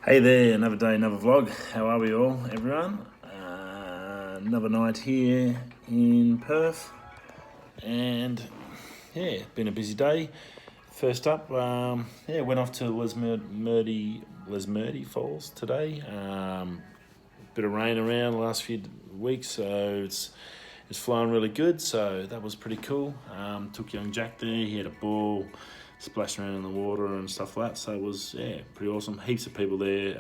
Hey there, another day, another vlog. How are we all, everyone? Another night here in Perth, and yeah, been a busy day. First up, went off to Lesmurdie Falls today. Bit of rain around the last few weeks, so it's flowing really good. So that was pretty cool. Took young Jack there. He had a ball, splashed around in the water and stuff like that. So it was pretty awesome. Heaps of people there.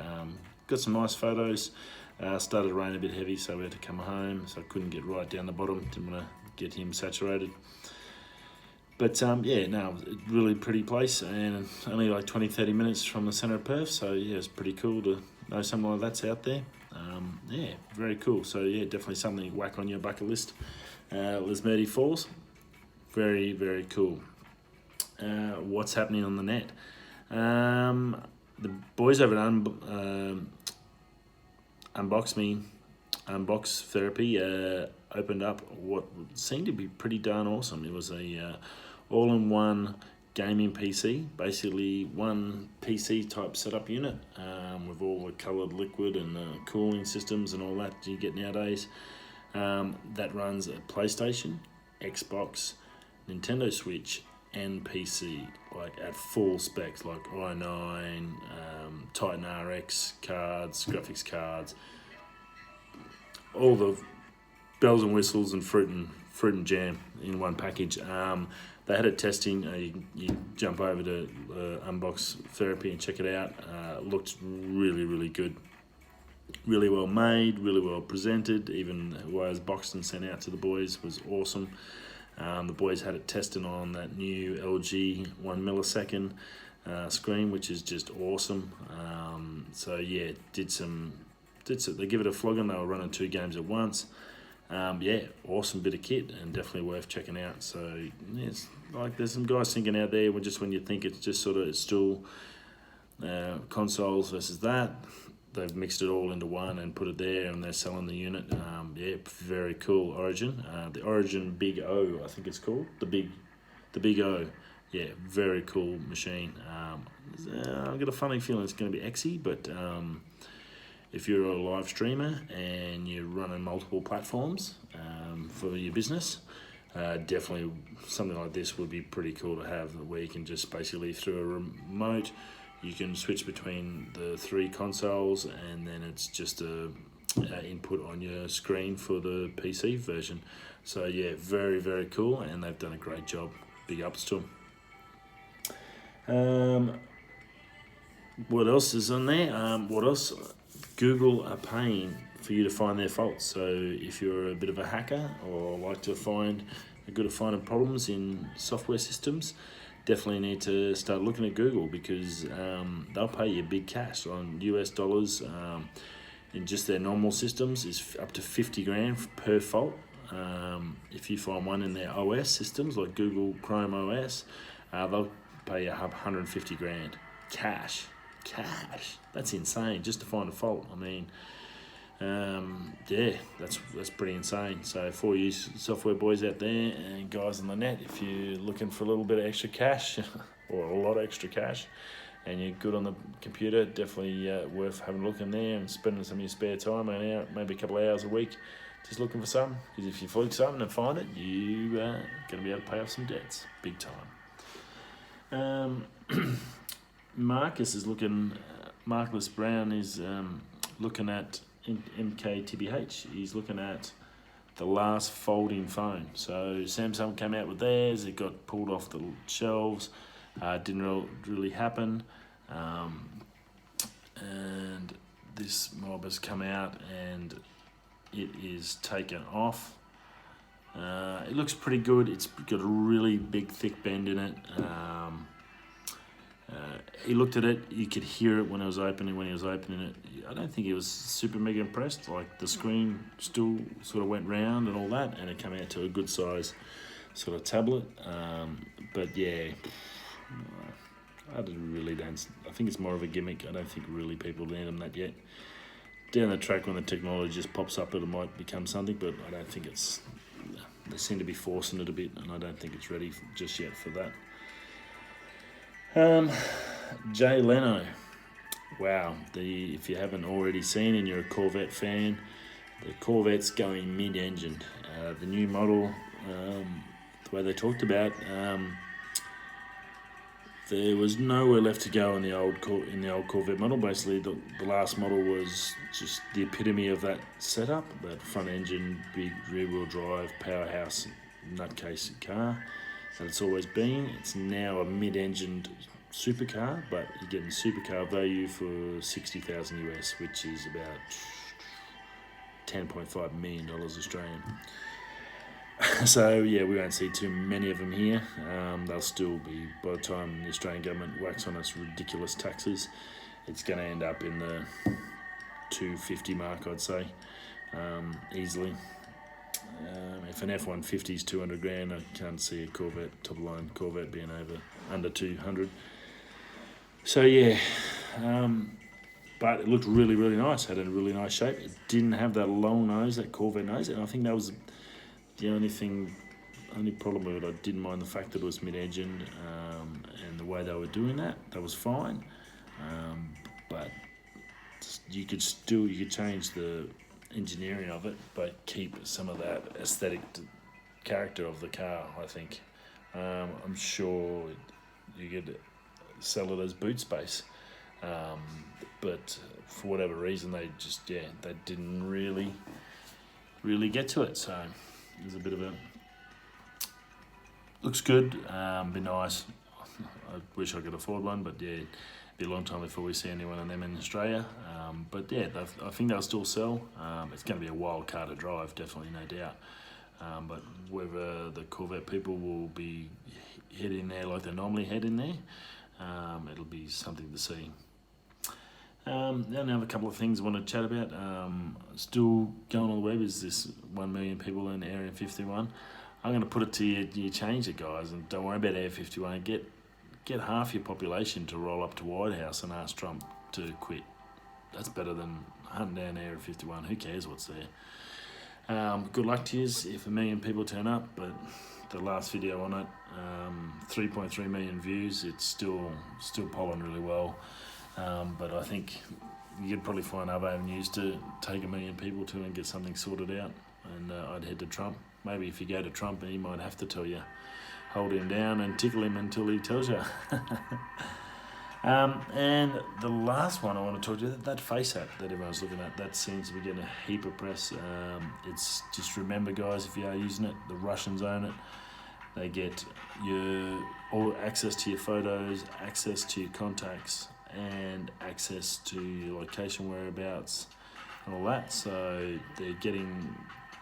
Got some nice photos. Started to rain a bit heavy, so we had to come home. So I couldn't get right down the bottom. Didn't want to get him saturated. But really pretty place, and only like 20-30 minutes from the centre of Perth. So yeah, it's pretty cool to know something like that's out there. Very cool. So yeah, definitely something to whack on your bucket list. Lesmurdie Falls, very, very cool. What's happening on the net? The boys over at Unbox Therapy opened up what seemed to be pretty darn awesome. It was a all-in-one gaming PC, basically one PC type setup unit with all the coloured liquid and cooling systems and all that you get nowadays. That runs a PlayStation, Xbox, Nintendo Switch, and PC, like at full specs, like i9, Titan RX cards, graphics cards, all the bells and whistles and fruit and jam in one package. They had it testing. You jump over to Unbox Therapy and check it out. Looked really, really good. Really well made, really well presented. Even the way it was boxed and sent out to the boys was awesome. The boys had it tested on that new LG 1 millisecond screen, which is just awesome. They give it a flogging. They were running 2 games at once. Awesome bit of kit and definitely worth checking out. So it's like there's some guys thinking out there when you think it's just it's still consoles versus that. They've mixed it all into one and put it there, and they're selling the unit. Very cool. Origin, the Origin Big O, I think it's called the Big O. Yeah, very cool machine. I've got a funny feeling it's going to be XE, but if you're a live streamer and you're running multiple platforms for your business, definitely something like this would be pretty cool to have, where you can just basically through a remote, you can switch between the 3 consoles, and then it's just a input on your screen for the PC version. So yeah, very, very cool, and they've done a great job. Big ups to them. What else is on there? Google are paying for you to find their faults. So if you're a bit of a hacker or like to are good at finding problems in software systems, definitely need to start looking at Google, because they'll pay you big cash on US dollars in just their normal systems is up to 50 grand per fault. If you find one in their OS systems like Google Chrome OS, they'll pay you 150 grand cash. That's insane just to find a fault. I mean, that's pretty insane. So for you software boys out there and guys on the net, if you're looking for a little bit of extra cash or a lot of extra cash and you're good on the computer, definitely worth having a look in there and spending some of your spare time, maybe a couple of hours a week, just looking for something. Because if you find something and find it, you're going to be able to pay off some debts big time. Marcus Brown is looking at MKTBH. He's looking at the last folding phone. So Samsung came out with theirs. It got pulled off the shelves. Didn't really happen. And this mob has come out and it is taken off. It looks pretty good. It's got a really big, thick bend in it. He looked at it, you could hear it when he was opening it. I don't think he was super mega impressed. Like the screen still sort of went round and all that, and it came out to a good size sort of tablet. But yeah, I think it's more of a gimmick. I don't think really people need them that yet. Down the track when the technology just pops up, it might become something, but I don't think they seem to be forcing it a bit, and I don't think it's ready just yet for that. Jay Leno wow, if you haven't already seen and you're a Corvette fan, the Corvette's going mid-engine. The new model, the way they talked about, there was nowhere left to go in the old Corvette model. Basically, the last model was just the epitome of that setup, that front engine, big rear-wheel drive, powerhouse, nutcase car that it's always been. It's now a mid-engined supercar, but you're getting supercar value for $60,000 US, which is about $10.5 million Australian. So yeah, we won't see too many of them here. They'll still be, by the time the Australian government whacks on us ridiculous taxes, it's going to end up in the 250 mark, I'd say, easily. If an F-150 is 200 grand, I can't see a Corvette, top line Corvette, being under 200. So yeah, but it looked really, really nice. Had a really nice shape. It didn't have that long nose, that Corvette nose, and I think that was the only problem with it. I didn't mind the fact that it was mid-engine, and the way they were doing that was fine. But you could change the engineering of it, but keep some of that aesthetic character of the car, I think. I'm sure you could sell it as boot space, but for whatever reason they didn't really get to it. So there's a bit of looks good, be nice. I wish I could afford one, but yeah, it'd be a long time before we see anyone of them in Australia. But yeah, I think they'll still sell. It's going to be a wild car to drive, definitely, no doubt. But whether the Corvette people will be heading there like they normally head in there, it'll be something to see. Then I have a couple of things I want to chat about. Still going on the web is this 1 million people in Area 51. I'm going to put it to you change it, guys, and don't worry about Area 51. Get half your population to roll up to White House and ask Trump to quit. That's better than hunting down Area 51. Who cares what's there? Good luck to you if 1 million people turn up, but the last video on it, 3.3 million views. It's still polling really well, but I think you could probably find other avenues to take 1 million people to and get something sorted out. And I'd head to Trump. Maybe if you go to Trump, he might have to tell you, hold him down and tickle him until he tells you. And the last one I want to talk to you, that face app that everyone's looking at, that seems to be getting a heap of press. It's just, remember, guys, if you are using it, the Russians own it. They get all access to your photos, access to your contacts, and access to your location whereabouts and all that. So they're getting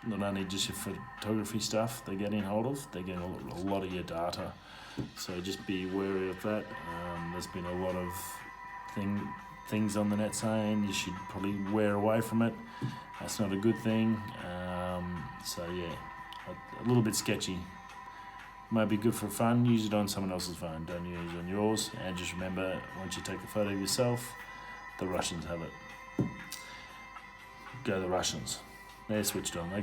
not only just your photography stuff they're getting hold of, they're getting a lot of your data. So just be wary of that. There's been a lot of things on the net saying you should probably wear away from it. That's not a good thing. So yeah, a little bit sketchy. Might be good for fun. Use it on someone else's phone. Don't use it on yours. And just remember, once you take the photo of yourself, the Russians have it. Go the Russians. They're switched on. They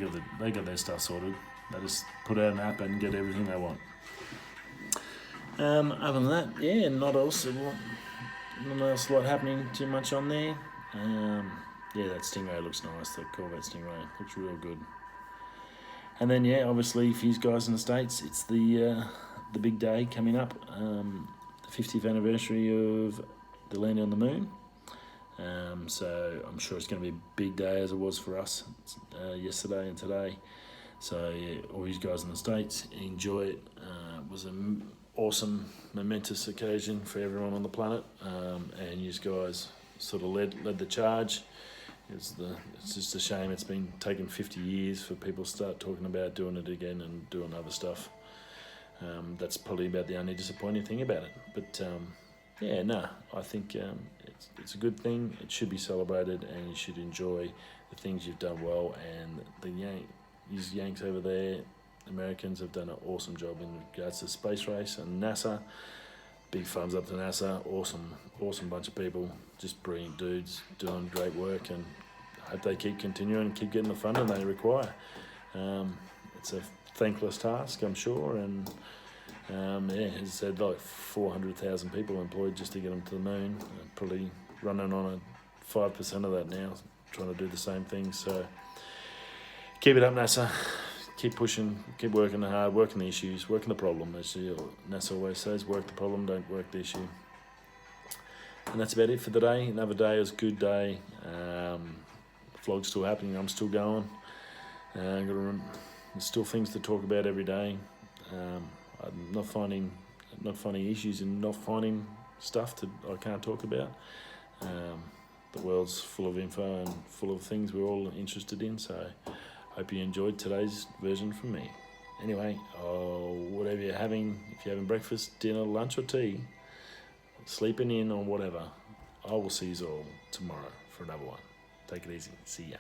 got their stuff sorted. They just put out an app and get everything they want. Other than that, yeah, not else a lot happening too much on there. Yeah, that Stingray looks nice. That Corvette Stingray looks real good. And then yeah, obviously for you guys in the States, it's the big day coming up, the 50th anniversary of the landing on the moon. So I'm sure it's going to be a big day, as it was for us yesterday and today. So yeah, all you guys in the States, enjoy it. It was an awesome, momentous occasion for everyone on the planet, and you guys sort of led the charge. It's just a shame it's been taking 50 years for people to start talking about doing it again and doing other stuff. That's probably about the only disappointing thing about it. But yeah, no, I think it's a good thing. It should be celebrated, and you should enjoy the things you've done well. And these Yanks over there, Americans, have done an awesome job in regards to space race and NASA. Big thumbs up to NASA. Awesome bunch of people, just brilliant dudes doing great work, and I hope they keep continuing, keep getting the funding they require. It's a thankless task, I'm sure, and yeah, as I said, like 400,000 people employed just to get them to the moon. Probably running on a 5% of that now, trying to do the same thing. So keep it up, NASA. Keep pushing, keep working hard, working the issues, working the problem. As NASA always says, work the problem, don't work the issue. And that's about it for the day. Another day, it was a good day. Vlog's still happening, I'm still going. There's still things to talk about every day. I'm not finding issues and not finding stuff that I can't talk about. The world's full of info and full of things we're all interested in, so hope you enjoyed today's version from me. Anyway, whatever you're having, if you're having breakfast, dinner, lunch or tea, sleeping in or whatever, I will see you all tomorrow for another one. Take it easy. See ya.